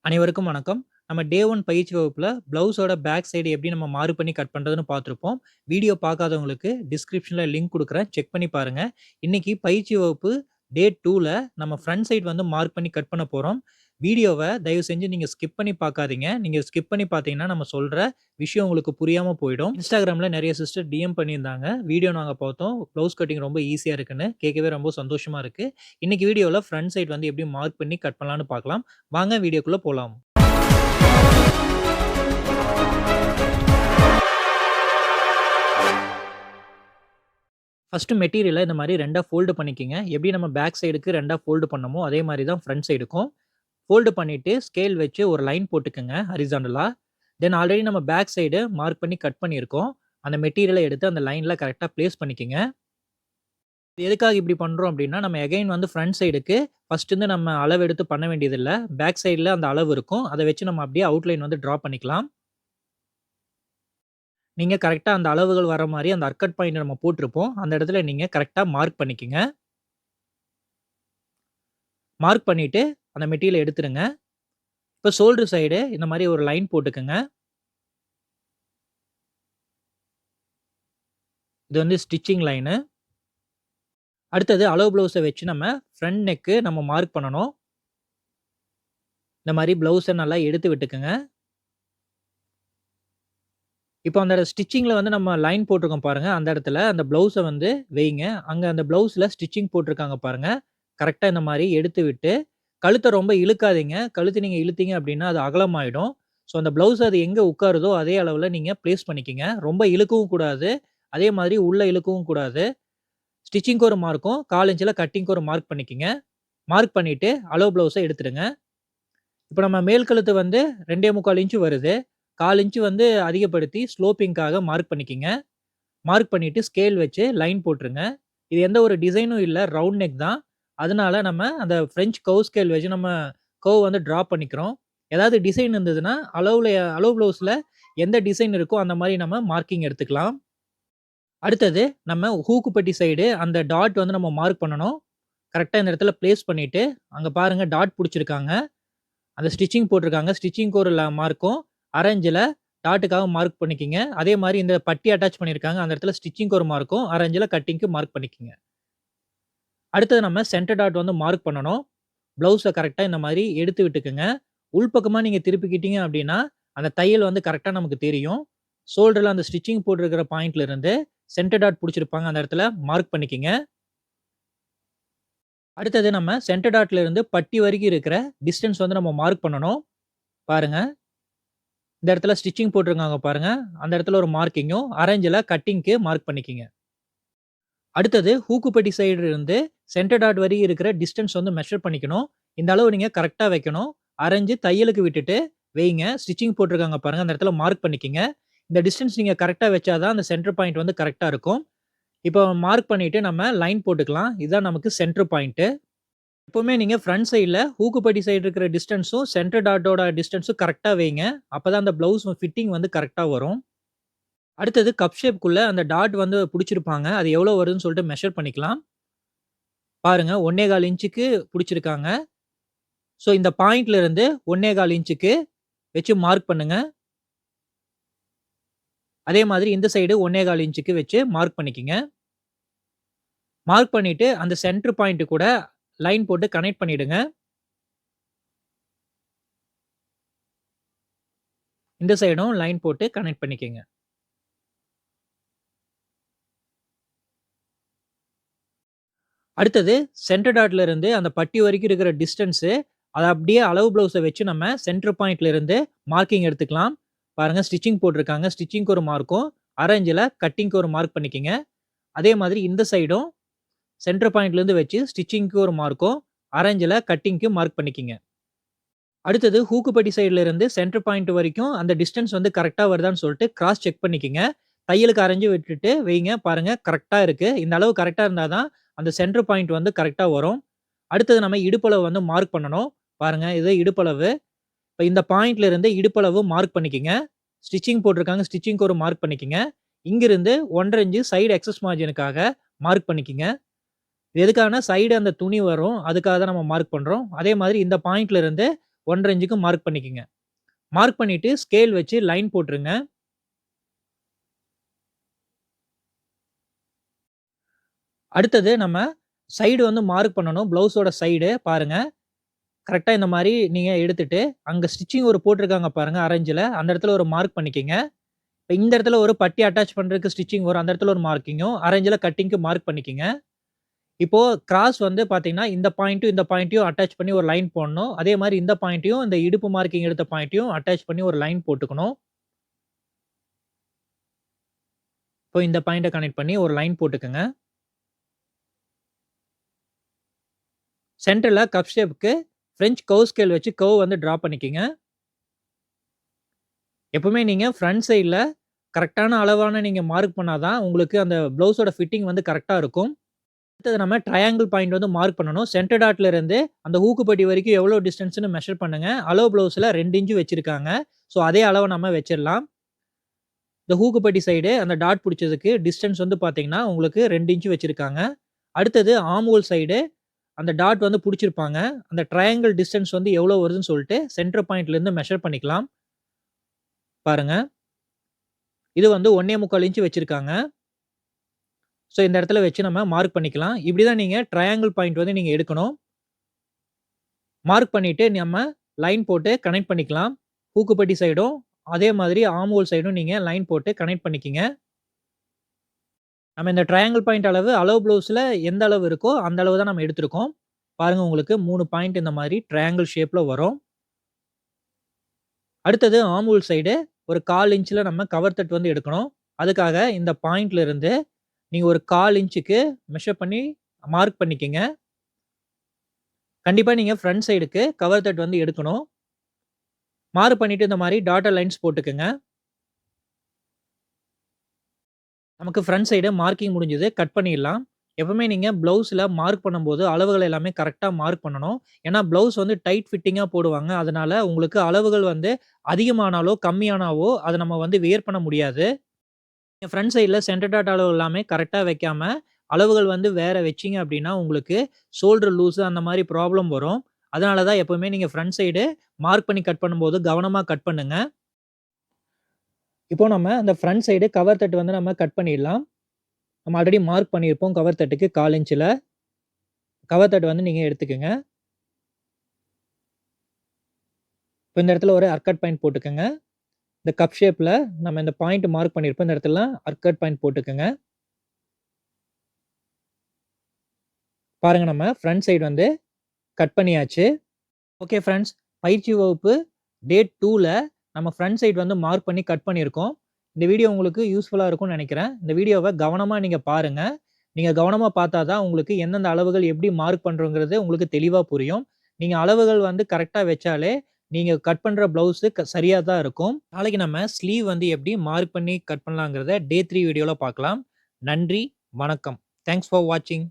அனைவருக்கும் வணக்கம். நம்ம டே 1 பயிற்சி வகுப்புல ப்ளவுஸோட பேக் சைடு எப்படி நம்ம மார்க் பண்ணி கட் பண்றதுன்னு பார்த்துருப்போம். வீடியோ பார்க்காதவங்களுக்கு டிஸ்கிரிப்ஷன்ல லிங்க் குடுக்குறேன். செக் பண்ணி பாருங்க. இன்னைக்கு பயிற்சி வகுப்பு டே 2ல நம்ம ஃப்ரண்ட் சைடு வந்து மார்க் பண்ணி கட் பண்ண போறோம். வீடியோவ தயவு செஞ்சு நீங்க ஸ்கிப் பண்ணி பார்க்காதீங்க. நீங்க ஸ்கிப் பண்ணி பார்த்தீங்கன்னா, நம்ம சொல்ற விஷயம் உங்களுக்கு புரியாம போயிடும். Instagramல நெறைய சிஸ்டர் டிஎம் பண்ணியிருந்தாங்க. வீடியோ நாங்க பார்த்தோம். ப்ளவுஸ் கட்டிங் ரொம்ப ஈஸியா இருக்குன்னு. கேட்கவே ரொம்ப சந்தோஷமா இருக்கு. இன்னைக்கு வீடியோல ஃப்ரண்ட் சைடு வந்து எப்படி மார்க் பண்ணி கட் பண்ணலான்னு பார்க்கலாம். வாங்க வீடியோக்குள்ள போலாம். ஃபர்ஸ்ட்டு மெட்டீரியல இந்த மாரி 2ஆ ஃபோல்டு பண்ணிக்கங்க. எப்படி நம்ம பேக் சைடுக்கு 2ஆ ஃபோல்டு பண்ணோமோ, அதே மாரி தான் ஃப்ரண்ட் சைடுக்கும். ஃபோல்டு பண்ணிட்டு ஸ்கேல் வச்சு ஒரு லைன் போட்டுக்கங்க ஹாரிசான்டலா. தென் ஆல்ரெடி நம்ம பேக் சைடு மார்க் பண்ணி கட் பண்ணியிருக்கோம். அந்த மெட்டீரியல எடுத்து அந்த லைன்ல கரெக்ட்டா பிளேஸ் பண்ணிக்கங்க. இது எதுக்காக இப்படி பண்றோம் அப்படின்னா, நம்ம அகைன் வந்து ஃப்ரண்ட் சைடுக்கு ஃபர்ஸ்ட் இருந்து நம்ம அளவு எடுத்து பண்ண வேண்டியதில்ல. பேக் சைடுல அந்த அளவு இருக்கும். அத வச்சு நம்ம அப்படியே அவுட்லைன் வந்து டிரா பண்ணிக்கலாம். நீங்க கரெக்ட்டா அந்த அளவுகள் வர மாரி அந்த அர்கட் பாயிண்ட் நம்ம போட்டிருப்போம். அந்த இடத்துல நீங்க கரெக்ட்டா மார்க் பண்ணிக்கங்க. மார்க் பண்ணிட்டு, அந்த மெட்டீரியல எடுத்துருங்க. இப்ப ஷோல்டர் சைடு இந்த மாரி ஒரு லைன் போட்டுக்கங்க. இது வந்து ஸ்டிச்சிங் லைனு. அடுத்தது அளவு ப்ளவுஸ வச்சு நம்ம ஃப்ரண்ட் நெக்கு நம்ம மார்க் பண்ணணும். இந்த மாரி ப்ளவுஸ நல்லா எடுத்து விட்டுக்கங்க. இப்போ அந்த ஸ்டிச்சிங்ல வந்து நம்ம லைன் போட்டிருக்கோம் பாருங்க. அந்த இடத்துல அந்த ப்ளவுஸ வந்து வைங்க. அங்க அந்த ப்ளவுஸ்ல ஸ்டிச்சிங் போட்டிருக்காங்க பாருங்க. கரெக்ட்டா இந்த மாரி எடுத்து விட்டு, கழுத்த ரொம்ப இழுக்காதீங்க. கழுத்த நீங்க இழுத்தீங்க அப்டின்னா, அது அகலமாயிடும். ஸோ அந்த ப்ளவுஸ் அது எங்க உட்காருதோ, அதே அளவுல நீங்க பிளேஸ் பண்ணிக்கங்க. ரொம்ப இழுக்கவும் கூடாது. அதே மாதிரி உள்ள இழுக்கவும் கூடாது. ஸ்டிச்சிங்க்கு ஒரு மார்க்கும், 1/4 இன்ச்ல கட்டிங்க்கு ஒரு மார்க் பண்ணிக்கங்க. மார்க் பண்ணிட்டு, அளவு ப்ளவுஸ எடுத்துடுங்க. இப்ப நம்ம மேல் கழுத்து வந்து 2 1/4 இன்ச் வருது. 1/4 இன்ச் வந்து அதிகப்படுத்தி ஸ்லோப்பிங்க்காக மார்க் பண்ணிக்கங்க. மார்க் பண்ணிட்டு ஸ்கேல் வச்சு லைன் போட்டுருங்க. இது எந்த ஒரு டிசைனும் இல்ல. ரவுண்ட் நெக் தான். அதனால நம்ம அந்த பிரெஞ்ச் கர்வ் ஸ்கேல் வச்சு நம்ம கர்வ் வந்து டிரா பண்ணிக்கிறோம். ஏதாவது டிசைன் இருந்ததுன்னா, அளவு ப்ளவுஸ்ல எந்த டிசைன் இருக்கோ அந்த மாரி நம்ம மார்க்கிங் எடுத்துக்கலாம். அடுத்தது நம்ம ஹூக்கு பட்டி சைடு அந்த டாட் வந்து நம்ம மார்க் பண்ணணும். கரெக்ட்டா இந்த இடத்துல பிளேஸ் பண்ணிட்டு, அங்க பாருங்க டாட் புடிச்சிருக்காங்க. அந்த ஸ்டிச்சிங் போட்டிருக்காங்க. ஸ்டிச்சிங்க்கு ஒரு மார்க்கும், அரேஞ்சுல டாட்டுக்காக மார்க் பண்ணிக்கங்க. அதே மாரி இந்த பட்டி அட்டாச் பண்ணியிருக்காங்க. அந்த இடத்துல ஸ்டிச்சிங்க்கு ஒரு மார்க்கும், அரேஞ்சுல கட்டிங்க்கு மார்க் பண்ணிக்கங்க. அடுத்தது நம்ம சென்டர் டாட் வந்து மார்க் பண்ணணும். ப்ளவுஸ கரெக்ட்டா இந்த மாரி எடுத்து விட்டுக்கங்க. உள்பக்கமா நீங்க திருப்பிக்கிட்டீங்க அப்டின்னா, அந்த தையல் வந்து கரெக்ட்டா நமக்கு தெரியும். ஷோல்டர்ல அந்த ஸ்டிச்சிங் போட்டிருக்கிற பாயிண்ட்ல இருந்து சென்டர் டாட் புடிச்சிருப்பாங்க. அந்த இடத்துல மார்க் பண்ணிக்கங்க. அடுத்தது நம்ம சென்டர் டாட்ல இருந்து பட்டி வரைக்கும் இருக்கிற டிஸ்டன்ஸ் வந்து நம்ம மார்க் பண்ணணும். பாருங்க. இந்த இடத்துல ஸ்டிச்சிங் போட்டிருக்காங்க பாருங்க. அந்த இடத்துல ஒரு மார்க்கிங்கும், அரேஞ்சுல கட்டிங்க்கு மார்க் பண்ணிக்கங்க. அடுத்தது ஹூக்குப்பட்டி சைடு இருந்து சென்டர் டாட் வரையும் இருக்கிற டிஸ்டன்ஸ் வந்து மெஷர் பண்ணிக்கணும். இந்த அளவு நீங்க கரெக்ட்டா வைக்கணும். அரேஞ்சு தையலுக்கு விட்டுட்டு வைங்க. ஸ்டிச்சிங் போட்டிருக்காங்க பாருங்க. அந்த இடத்துல மார்க் பண்ணிக்கங்க. இந்த டிஸ்டன்ஸ் நீங்க கரெக்ட்டா வச்சா தான் அந்த சென்டர் பாயிண்ட் வந்து கரெக்ட்டா இருக்கும். இப்போ மார்க் பண்ணிட்டு நம்ம லைன் போட்டுக்கலாம். இதுதான் நமக்கு சென்டர் பாயிண்ட். எப்பவுமே நீங்க ஃப்ரண்ட் சைட்ல ஹூக்குப்பட்டி சைடு இருக்கிற டிஸ்டன்ஸும், சென்டர் டாட்டோட டிஸ்டன்ஸும் கரெக்ட்டா வைங்க. அப்பதான் அந்த ப்ளவுஸ் ஃபிட்டிங் வந்து கரெக்ட்டா வரும். அடுத்தது கப் ஷேப்க்குள்ள அந்த டாட் வந்து புடிச்சிருப்பாங்க. அது எவ்வளோ வருதுன்னு சொல்லிட்டு மெஷர் பண்ணிக்கலாம். பாருங்க 1 1/4 இன்ச்சுக்கு புடிச்சிருக்காங்க. ஸோ இந்த பாயிண்ட்ல இருந்து 1 1/4 இன்ச்சுக்கு வச்சு மார்க் பண்ணுங்க. அதே மாதிரி இந்த சைடு 1 1/4 இன்ச்சுக்கு வச்சு மார்க் பண்ணிக்கங்க. மார்க் பண்ணிட்டு அந்த சென்டர் பாயிண்ட் கூட லைன் போட்டு கனெக்ட் பண்ணிடுங்க. இந்த சைடும் லைன் போட்டு கனெக்ட் பண்ணிக்கங்க. அடுத்தது சென்டர் டாட்ல இருந்து அந்த பட்டி வரைக்கும் இருக்கிற டிஸ்டன்ஸு, அத அப்படியே அளவு ப்ளவுஸ வச்சு நம்ம சென்டர் பாயிண்ட்ல இருந்து மார்க்கிங் எடுத்துக்கலாம். பாருங்க ஸ்டிச்சிங் போட்டிருக்காங்க. ஸ்டிச்சிங்க்கு ஒரு மார்க்கும், அரேஞ்சுல கட்டிங்க்கு ஒரு மார்க் பண்ணிக்கங்க. அதே மாதிரி இந்த சைடும் சென்டர் பாயிண்ட்ல இருந்து வச்சு ஸ்டிச்சிங்க்கு ஒரு மார்க்கும், அரேஞ்சுல கட்டிங்க்கு மார்க் பண்ணிக்கங்க. அடுத்தது ஹூக்குப்பட்டி சைடுல இருந்து சென்டர் பாயிண்ட் வரைக்கும் அந்த டிஸ்டன்ஸ் வந்து கரெக்ட்டா வருதான்னு சொல்லிட்டு கிராஸ் செக் பண்ணிக்கங்க. தையலுக்கு அரேஞ்சு விட்டுட்டு வைங்க. பாருங்க கரெக்ட்டா இருக்கு. இந்த அளவு கரெக்ட்டா இருந்தா தான் அந்த சென்டர் பாயிண்ட் வந்து கரெக்ட்டா வரும். அடுத்தது நம்ம இடுப்பளவு வந்து மார்க் பண்ணணும். பாருங்க இது இடுப்பளவு. இப்ப இந்த பாயிண்ட்ல இருந்து இடுப்பளவு மார்க் பண்ணிக்கங்க. ஸ்டிச்சிங் போட்டிருக்காங்க. ஸ்டிச்சிங்க்கு ஒரு மார்க் பண்ணிக்கங்க. இங்கிருந்து 1 1/2 இன்ச் சைடு எக்ஸஸ் மார்ஜினுக்காக மார்க் பண்ணிக்கங்க. இது எதுக்காகன்னா சைடு அந்த துணி வரும். அதுக்காக தான் நம்ம மார்க் பண்றோம். அதே மாதிரி இந்த பாயிண்ட்ல இருந்து 1 1/2 இன்ச்சுக்கு மார்க் பண்ணிக்கங்க. மார்க் பண்ணிட்டு ஸ்கேல் வச்சு லைன் போட்டுருங்க. அடுத்தது நம்ம சைடு வந்து மார்க் பண்ணணும். ப்ளவுஸோட சைடு பாருங்க. கரெக்ட்டா இந்த மாரி நீங்க எடுத்துட்டு, அங்க ஸ்டிச்சிங் ஒரு போட்டிருக்காங்க பாருங்க அரேஞ்சுல. அந்த இடத்துல ஒரு மார்க் பண்ணிக்கங்க. இப்ப இந்த இடத்துல ஒரு பட்டி அட்டாச் பண்றதுக்கு ஸ்டிச்சிங் வரும். அந்த இடத்துல ஒரு மார்க்கிங்கும், அரேஞ்சுல கட்டிங்க்கு மார்க் பண்ணிக்கங்க. இப்போ கிராஸ் வந்து பார்த்தீங்கன்னா, இந்த பாயிண்ட்டும், இந்த பாயிண்ட்டையும் அட்டாச் பண்ணி ஒரு லைன் போடணும். அதே மாரி இந்த பாயிண்ட்டையும், இந்த இடுப்பு மார்க்கிங் எடுத்த பாயிண்ட்டையும் அட்டாச் பண்ணி ஒரு லைன் போட்டுக்கணும். இப்போ இந்த பாயிண்ட்ட கனெக்ட் பண்ணி ஒரு லைன் போட்டுக்கங்க. சென்டர்ல கப் ஷேப்க்கு பிரெஞ்ச் கர்வ் ஸ்கேல் வச்சு கர்வ் வந்து டிரா பண்ணிக்கங்க. எப்பவுமே நீங்க ஃப்ரண்ட் சைட்ல கரெக்ட்டான அளவான நீங்க மார்க் பண்ணா தான், உங்களுக்கு அந்த ப்ளவுஸோட ஃபிட்டிங் வந்து கரெக்ட்டா இருக்கும். அடுத்தது நம்ம ட்ரையாங்கிள் பாயிண்ட் வந்து மார்க் பண்ணணும். சென்டர் டாட்ல இருந்து அந்த ஹூக்குப்பட்டி வரைக்கும் எவ்வளோ டிஸ்டன்ஸ்ன்னு மெஷர் பண்ணுங்க. அளவு ப்ளவுஸ்ல 2 இன்ச் வச்சிருக்காங்க. ஸோ அதே அளவ நம்ம வச்சிரலாம். இந்த ஹூக்குப்பட்டி சைடு அந்த டாட் புடிச்சதுக்கு டிஸ்டன்ஸ் வந்து பார்த்தீங்கன்னா, உங்களுக்கு 2 இன்ச் வச்சிருக்காங்க. அடுத்தது ஆர்ம் ஹோல் சைடு அந்த டாட் வந்து புடிச்சிருப்பாங்க. அந்த ட்ரையாங்கிள் டிஸ்டன்ஸ் வந்து எவ்வளோ வருதுன்னு சொல்லிட்டு சென்டர் பாயிண்ட்ல இருந்து மெஷர் பண்ணிக்கலாம். பாருங்க. இது வந்து 1 1/4 இன்ச் வச்சிருக்காங்க. ஸோ இந்த இடத்துல வச்சு நம்ம மார்க் பண்ணிக்கலாம். இப்படி தான் நீங்க ட்ரையாங்கிள் பாயிண்ட் வந்து நீங்க எடுக்கணும். மார்க் பண்ணிட்டு நம்ம லைன் போட்டு கனெக்ட் பண்ணிக்கலாம். ஹூக்குப்பட்டி சைடும், அதே மாதிரி ஆர்ம் ஹோல் சைடும் நீங்க லைன் போட்டு கனெக்ட் பண்ணிக்கங்க. நம்ம இந்த ட்ரையாங்கிள் பாயிண்ட் அளவு ப்ளவுஸ்ல எந்த அளவு இருக்கோ, அந்த அளவு தான் நம்ம எடுத்திருக்கோம். பாருங்க உங்களுக்கு 3 பாயிண்ட் இந்த மாரி ட்ரையாங்கிள் ஷேப்ல வரும். அடுத்தது ஆர்ம் ஹோல் சைடு ஒரு 1/4 இன்ச்ல நம்ம கவர் தட் வந்து எடுக்கணும். அதுக்காக இந்த பாயிண்ட்ல இருந்து நீங்க ஒரு 1/4 இன்ச்சுக்கு மெஷர் பண்ணி மார்க் பண்ணிக்கங்க. கண்டிப்பா நீங்க ஃப்ரண்ட் சைடுக்கு கவர் தட் வந்து எடுக்கணும். மார்க் பண்ணிட்டு இந்த மாரி டாட்டட் லைன்ஸ் போட்டுக்கங்க. நமக்கு ஃப்ரண்ட் சைடு மார்க்கிங் முடிஞ்சது. கட் பண்ணிடலாம். எப்பவுமே நீங்க ப்ளவுஸ்ல மார்க் பண்ணும்போது அளவுகள் எல்லாமே கரெக்ட்டா மார்க் பண்ணணும். ஏன்னா ப்ளவுஸ் வந்து டைட் ஃபிட்டிங்கா போடுவாங்க. அதனால உங்களுக்கு அளவுகள் வந்து அதிகமானாலோ, கம்மியானாவோ அத நம்ம வந்து வியர் பண்ண முடியாது. நீங்க ஃப்ரண்ட் சைட்ல சென்டர் டாட் அளவு எல்லாமே கரெக்ட்டா வைக்காம, அளவுகள் வந்து வேற வச்சீங்க அப்டின்னா, உங்களுக்கு ஷோல்டர் லூஸ் அந்த மாரி ப்ராப்ளம் வரும். அதனால தான் எப்பவுமே நீங்க ஃப்ரண்ட் சைடு மார்க் பண்ணி கட் பண்ணும்போது கவனமா கட் பண்ணுங்க. இப்போ நம்ம அந்த ஃப்ரண்ட் சைடு கவர் தட்டு வந்து நம்ம கட் பண்ணிடலாம். நம்ம ஆல்ரெடி மார்க் பண்ணியிருப்போம் கவர் தட்டுக்கு 1/4 இன்ச்ல. கவர் தட்டு வந்து நீங்க எடுத்துக்கங்க. இப்ப இந்த இடத்துல ஒரு அர்கட் பாயிண்ட் போட்டுக்கங்க. இந்த கப் ஷேப்ல நம்ம இந்த பாயிண்ட் மார்க் பண்ணியிருப்போம். இந்த இடத்துல அர்கட் பாயிண்ட் போட்டுக்கங்க. பாருங்க நம்ம ஃப்ரண்ட் சைடு வந்து கட் பண்ணியாச்சு. ஓகே ஃபிரெண்ட்ஸ், பயிற்சி வகுப்பு டே 2ல நம்ம ஃப்ரண்ட் சைடு வந்து மார்க் பண்ணி கட் பண்ணியிருக்கோம். இந்த வீடியோ உங்களுக்கு யூஸ்ஃபுல்லா இருக்கும்னு நெனைக்கிறேன். இந்த வீடியோவ கவனமா நீங்க பாருங்க. நீங்க கவனமா பார்த்தா தான் உங்களுக்கு எந்தெந்த அளவுகள் எப்படி மார்க் பண்றோங்கிறது உங்களுக்கு தெளிவா புரியும். நீங்க அளவுகள் வந்து கரெக்ட்டா வச்சாலே, நீங்க கட் பண்ற ப்ளவுஸ் சரியா தான் இருக்கும். நாளைக்கு நம்ம ஸ்லீவ் வந்து எப்படி மார்க் பண்ணி கட் பண்ணலாங்கிறத டே 3 வீடியோல பார்க்கலாம். நன்றி, வணக்கம். தேங்க்ஸ் ஃபார் வாட்சிங்.